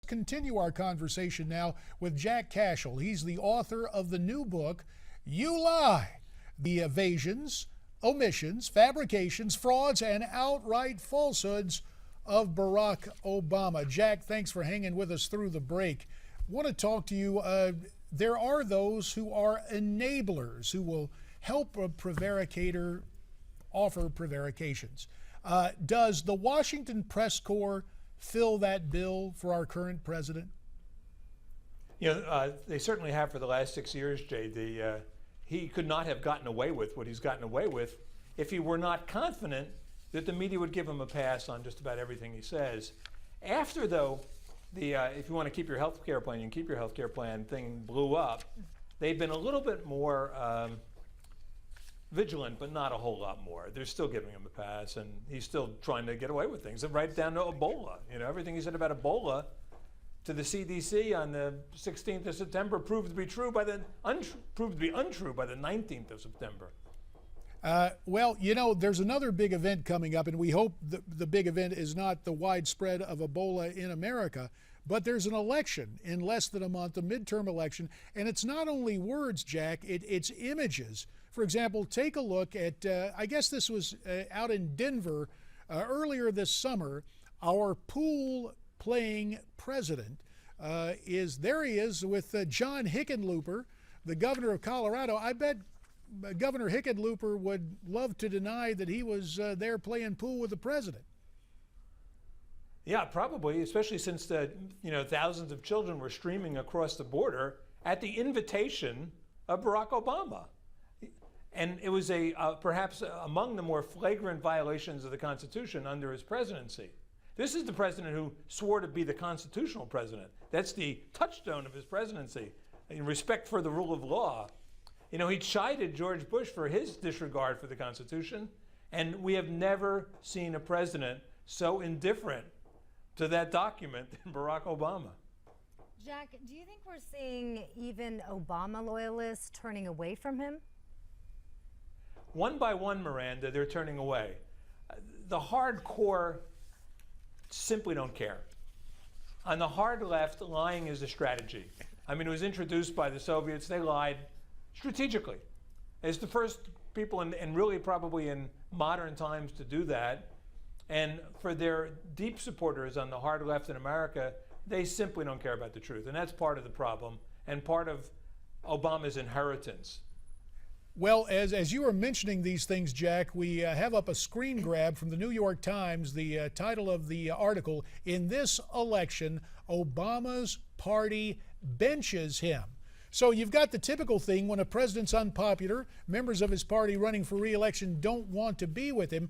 Continue our conversation now with Jack Cashill. He's the author of the new book, You Lie: The Evasions, Omissions, Fabrications, Frauds, and Outright Falsehoods of Barack Obama. Jack, thanks for hanging with us through the break. I want to talk to you. There are those who are enablers who will help a prevaricator offer prevarications. Does the Washington Press Corps fill that bill for our current president? You know, they certainly have for the last 6 years, Jay. He could not have gotten away with what he's gotten away with if he were not confident that the media would give him a pass on just about everything he says. After, though, if you want to keep your health care plan, you can keep your health care plan thing blew up, they've been a little bit more vigilant, but not a whole lot more. They're still giving him a pass, and he's still trying to get away with things. And right down to Ebola. You know, everything he said about Ebola to the CDC on the 16th of September proved to be true by the proved to be untrue by the 19th of September. Well, you know, there's another big event coming up, and we hope the big event is not the widespread of Ebola in America, but there's an election in less than a month, a midterm election, and it's not only words, Jack, it's images. For example, take a look at, I guess this was out in Denver earlier this summer. Our pool playing president he is with John Hickenlooper, the governor of Colorado. I bet Governor Hickenlooper would love to deny that he was there playing pool with the president. Yeah, probably, especially since thousands of children were streaming across the border at the invitation of Barack Obama. And it was perhaps among the more flagrant violations of the Constitution under his presidency. This is the president who swore to be the constitutional president. That's the touchstone of his presidency, in respect for the rule of law. You know, he chided George Bush for his disregard for the Constitution, and we have never seen a president so indifferent to that document than Barack Obama. Jack, do you think we're seeing even Obama loyalists turning away from him? One by one, Miranda, they're turning away. The hardcore simply don't care. On the hard left, lying is a strategy. I mean, it was introduced by the Soviets. They lied strategically. It's the first people, and really probably in modern times, to do that. And for their deep supporters on the hard left in America, they simply don't care about the truth. And that's part of the problem and part of Obama's inheritance. Well, as you were mentioning these things, Jack, we have up a screen grab from the New York Times. The title of the article, "In This Election, Obama's Party Benches Him." So you've got the typical thing when a president's unpopular, members of his party running for re-election don't want to be with him.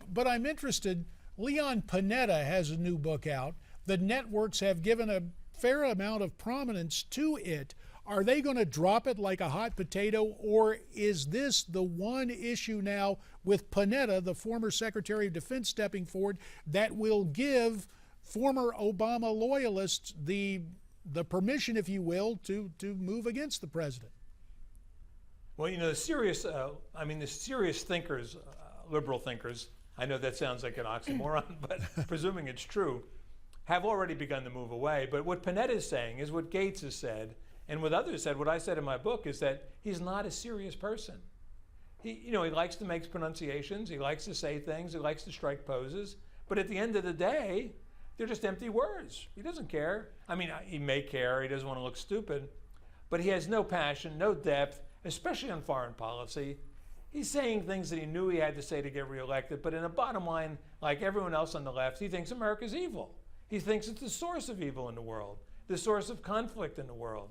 But I'm interested, Leon Panetta has a new book out. The networks have given a fair amount of prominence to it. Are they going to drop it like a hot potato, or is this the one issue now with Panetta, the former Secretary of Defense, stepping forward, that will give former Obama loyalists the permission, if you will, to move against the president? Well, you know, the serious thinkers, liberal thinkers, I know that sounds like an oxymoron, but presuming it's true, have already begun to move away. But what Panetta is saying is what Gates has said, and what others said, what I said in my book, is that he's not a serious person. He likes to make pronunciations, he likes to say things, he likes to strike poses, but at the end of the day, they're just empty words. He doesn't care. I mean, he may care, he doesn't want to look stupid, but he has no passion, no depth, especially on foreign policy. He's saying things that he knew he had to say to get reelected, but in a bottom line, like everyone else on the left, he thinks America's evil. He thinks it's the source of evil in the world, the source of conflict in the world.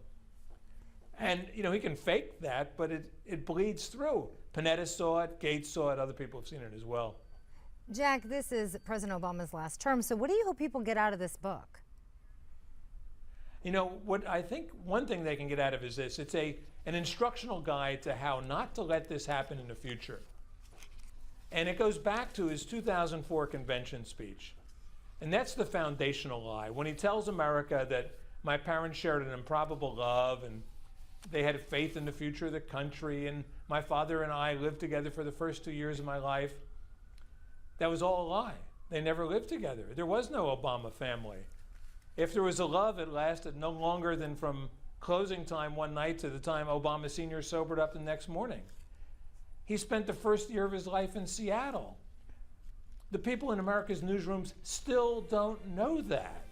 And, you know, he can fake that, but it bleeds through. Panetta saw it, Gates saw it, other people have seen it as well. Jack, this is President Obama's last term, so what do you hope people get out of this book? You know, what I think one thing they can get out of is this. It's an instructional guide to how not to let this happen in the future. And it goes back to his 2004 convention speech. And that's the foundational lie. When he tells America that my parents shared an improbable love and they had faith in the future of the country, and my father and I lived together for the first 2 years of my life, that was all a lie. They never lived together. There was no Obama family. If there was a love, it lasted no longer than from closing time one night to the time Obama Sr. sobered up the next morning. He spent the first year of his life in Seattle. The people in America's newsrooms still don't know that.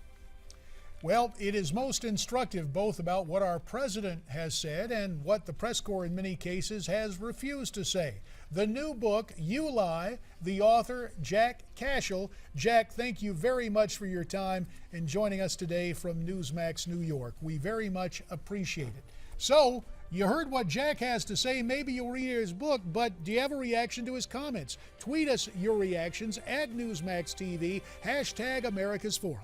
Well, it is most instructive both about what our president has said and what the press corps in many cases has refused to say. The new book, You Lie, the author, Jack Cashill. Jack, thank you very much for your time and joining us today from Newsmax New York. We very much appreciate it. So, you heard what Jack has to say. Maybe you'll read his book, but do you have a reaction to his comments? Tweet us your reactions at Newsmax TV, #America's Forum.